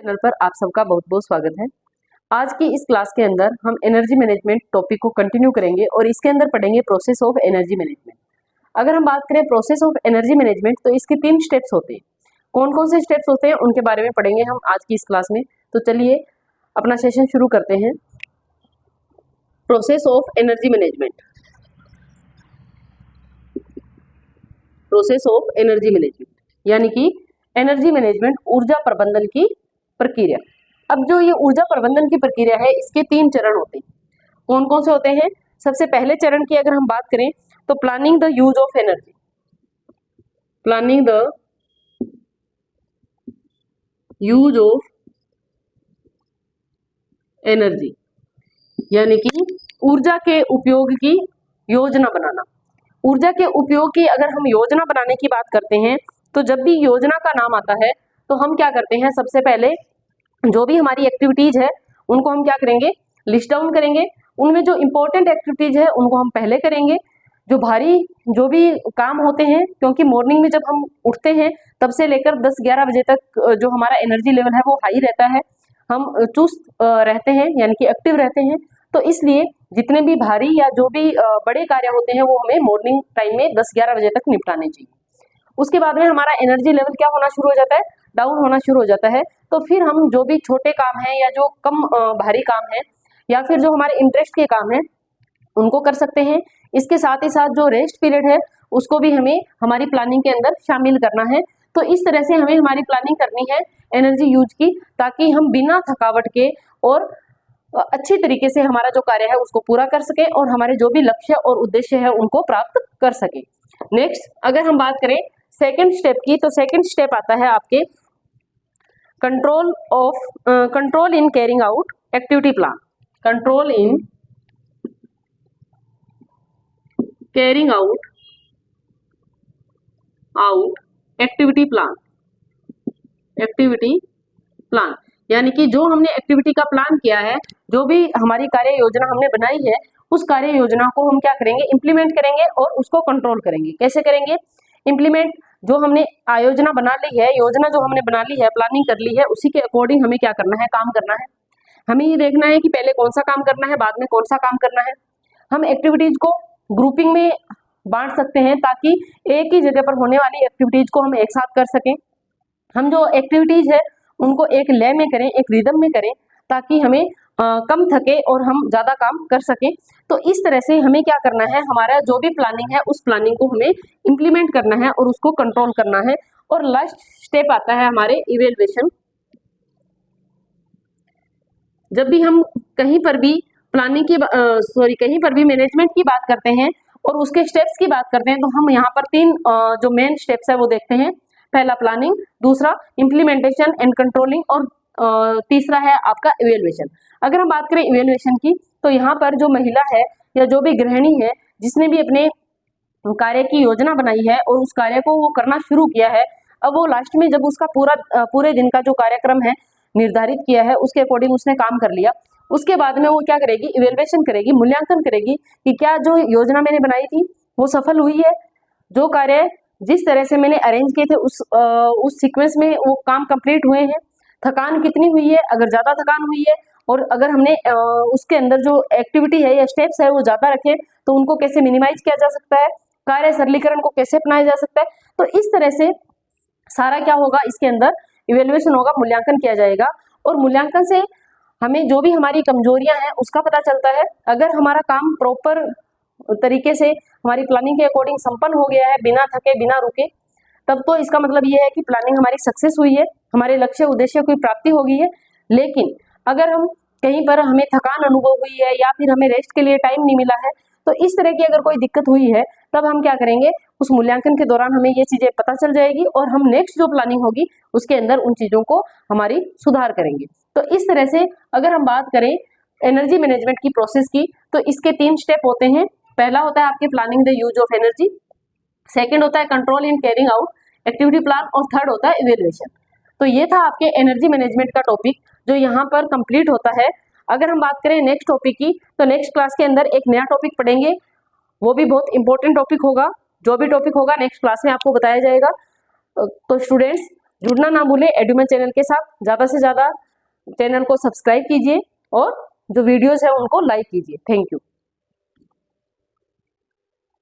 Channel पर आप सबका बहुत बहुत स्वागत है। आज की इस क्लास के अंदर हम एनर्जी मैनेजमेंट टॉपिक को कंटिन्यू करेंगे और इसके अंदर पढ़ेंगे प्रोसेस ऑफ एनर्जी मैनेजमेंट। अगर हम बात करें प्रोसेस ऑफ एनर्जी मैनेजमेंट तो इसके 3 स्टेप्स होते हैं। कौन कौन से स्टेप्स होते हैं उनके बारे में पढ़ेंगे हम आज की इस क्लास में। तो चलिए अपना सेशन शुरू करते हैं। Process of energy management. Process of energy management यानी कि एनर्जी मैनेजमेंट ऊर्जा प्रबंधन की प्रक्रिया। अब जो ये ऊर्जा प्रबंधन की प्रक्रिया है इसके 3 चरण होते हैं। कौन कौन से होते हैं? सबसे पहले चरण की अगर हम बात करें तो planning the use of energy. Planning the use of energy यानी कि ऊर्जा के उपयोग की योजना बनाना। ऊर्जा के उपयोग की अगर हम योजना बनाने की बात करते हैं तो जब भी योजना का नाम आता है तो हम क्या करते हैं, सबसे पहले जो भी हमारी एक्टिविटीज है उनको हम क्या करेंगे, लिस्ट डाउन करेंगे। उनमें जो इंपॉर्टेंट एक्टिविटीज है उनको हम पहले करेंगे। जो भी काम होते हैं, क्योंकि मॉर्निंग में जब हम उठते हैं तब से लेकर 10-11 बजे तक जो हमारा एनर्जी लेवल है वो हाई रहता है, हम चुस्त रहते हैं यानी कि एक्टिव रहते हैं। तो इसलिए जितने भी भारी या जो भी बड़े कार्य होते हैं वो हमें मॉर्निंग टाइम में 10-11 बजे तक निपटाने चाहिए। उसके बाद में हमारा एनर्जी लेवल क्या होना शुरू हो जाता है, डाउन होना शुरू हो जाता है। तो फिर हम जो भी छोटे काम हैं या जो कम भारी काम है या फिर जो हमारे इंटरेस्ट के काम है उनको कर सकते हैं। इसके साथ ही साथ जो रेस्ट पीरियड है उसको भी हमें हमारी प्लानिंग के अंदर शामिल करना है। तो इस तरह से हमें हमारी प्लानिंग करनी है एनर्जी यूज की, ताकि हम बिना थकावट के और अच्छी तरीके से हमारा जो कार्य है उसको पूरा कर सके और हमारे जो भी लक्ष्य और उद्देश्य है उनको प्राप्त कर सके। नेक्स्ट अगर हम बात करें सेकंड स्टेप की, तो सेकंड स्टेप आता है आपके control in carrying out activity plan. Control in carrying out activity plan यानी कि जो हमने एक्टिविटी का प्लान किया है, जो भी हमारी कार्य योजना हमने बनाई है उस कार्य योजना को हम क्या करेंगे, इम्प्लीमेंट करेंगे और उसको कंट्रोल करेंगे। कैसे करेंगे इम्प्लीमेंट? जो हमने आयोजना बना ली है, योजना जो हमने बना ली है, प्लानिंग कर ली है, उसी के अकॉर्डिंग हमें क्या करना है, काम करना है। हमें ये देखना है कि पहले कौन सा काम करना है, बाद में कौन सा काम करना है। हम एक्टिविटीज को ग्रुपिंग में बांट सकते हैं ताकि एक ही जगह पर होने वाली एक्टिविटीज को हम एक साथ कर सकें। हम जो एक्टिविटीज है उनको एक लय में करें, एक रिदम में करें, ताकि हमें कम थके और हम ज्यादा काम कर सकें। तो इस तरह से हमें क्या करना है, हमारा जो भी प्लानिंग है उस प्लानिंग को हमें इम्प्लीमेंट करना है और उसको कंट्रोल करना है। और लास्ट स्टेप आता है हमारे इवेल्युएशन। जब भी हम कहीं पर भी प्लानिंग की कहीं पर भी मैनेजमेंट की बात करते हैं और उसके स्टेप्स की बात करते हैं तो हम यहाँ पर 3 जो मेन स्टेप्स है वो देखते हैं। पहला प्लानिंग, दूसरा इम्प्लीमेंटेशन एंड कंट्रोलिंग और तीसरा है आपका इवेल्युएशन। अगर हम बात करें इवेल्युएशन की तो यहाँ पर जो महिला है या जो भी गृहिणी है जिसने भी अपने कार्य की योजना बनाई है और उस कार्य को वो करना शुरू किया है, अब वो लास्ट में जब उसका पूरे दिन का जो कार्यक्रम है निर्धारित किया है उसके अकॉर्डिंग उसने काम कर लिया, उसके बाद में वो क्या करेगी, इवेल्युएशन करेगी, मूल्यांकन करेगी कि क्या जो योजना मैंने बनाई थी वो सफल हुई है, जो कार्य जिस तरह से मैंने अरेंज किए थे उस सीक्वेंस में वो काम कंप्लीट हुए हैं, थकान कितनी हुई है, अगर ज्यादा थकान हुई है और अगर हमने उसके अंदर जो एक्टिविटी है या स्टेप्स है वो ज्यादा रखे तो उनको कैसे मिनिमाइज किया जा सकता है, कार्य सरलीकरण को कैसे अपनाया जा सकता है। तो इस तरह से सारा क्या होगा, इसके अंदर इवेल्युएशन होगा, मूल्यांकन किया जाएगा और मूल्यांकन से हमें जो भी हमारी कमजोरियां हैं उसका पता चलता है। अगर हमारा काम प्रॉपर तरीके से हमारी प्लानिंग के अकॉर्डिंग संपन्न हो गया है बिना थके बिना रुके, तब तो इसका मतलब ये है कि प्लानिंग हमारी सक्सेस हुई है, हमारे लक्ष्य उद्देश्य की प्राप्ति हो गई है। लेकिन अगर हम कहीं पर हमें थकान अनुभव हुई है या फिर हमें रेस्ट के लिए टाइम नहीं मिला है, तो इस तरह की अगर कोई दिक्कत हुई है तब हम क्या करेंगे, उस मूल्यांकन के दौरान हमें ये चीजें पता चल जाएगी और हम नेक्स्ट जो प्लानिंग होगी उसके अंदर उन चीजों को हमारी सुधार करेंगे। तो इस तरह से अगर हम बात करें एनर्जी मैनेजमेंट की प्रोसेस की तो इसके 3 स्टेप होते हैं। पहला होता है आपके planning the use of energy, second होता है control in carrying out activity plan और थर्ड होता है इवेल्युएशन। तो ये था आपके एनर्जी मैनेजमेंट का टॉपिक जो यहाँ पर कंप्लीट होता है। अगर हम बात करें नेक्स्ट टॉपिक की तो नेक्स्ट क्लास के अंदर एक नया टॉपिक पढ़ेंगे, वो भी बहुत इंपॉर्टेंट टॉपिक होगा। जो भी टॉपिक होगा नेक्स्ट क्लास में आपको बताया जाएगा। तो स्टूडेंट्स जुड़ना ना भूले एडुमन चैनल के साथ। ज़्यादा से ज़्यादा चैनल को सब्सक्राइब कीजिए और जो वीडियोस है उनको लाइक कीजिए। Thank you.